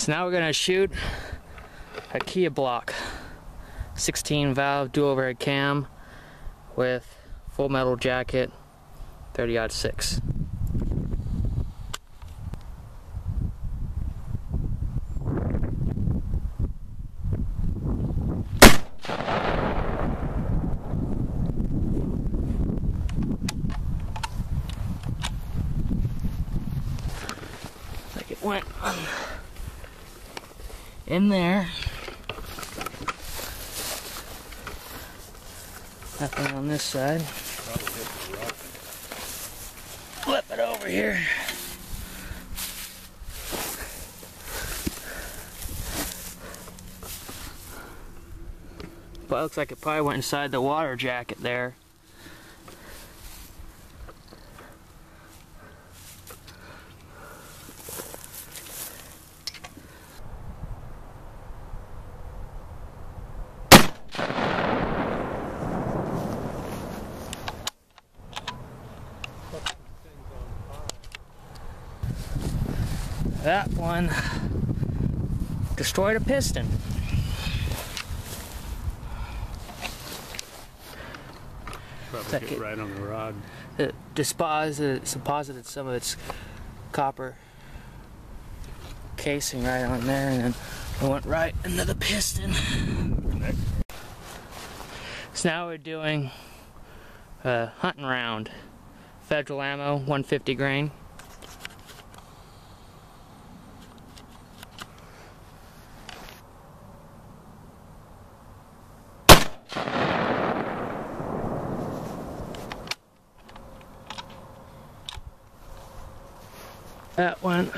So now we're gonna shoot a Kia block 16 valve dual overhead cam with full metal jacket 30-06. Like it went in there. Nothing on this side. Flip it over here. But it looks like it probably went inside the water jacket there. That one destroyed a piston. Probably hit right on the rod. It deposited some of its copper casing right on there, and then it went right into the piston. So now we're doing a hunting round. Federal ammo, 150 grain. That went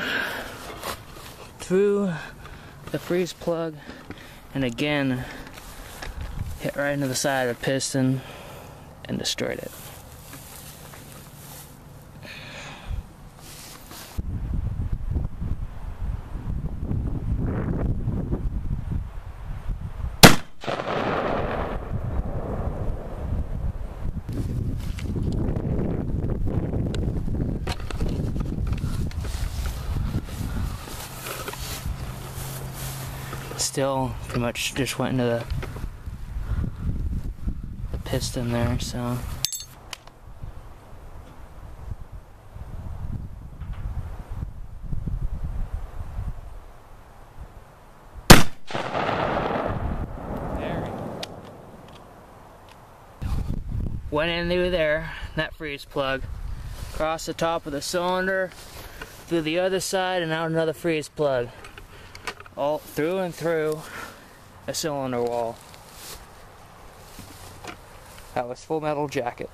through the freeze plug and again hit right into the side of the piston and destroyed it. Still pretty much just went into the piston there, so there. Went in through there, that freeze plug, across the top of the cylinder, through the other side, and out another freeze plug. All through and through a cylinder wall. That was full metal jacket.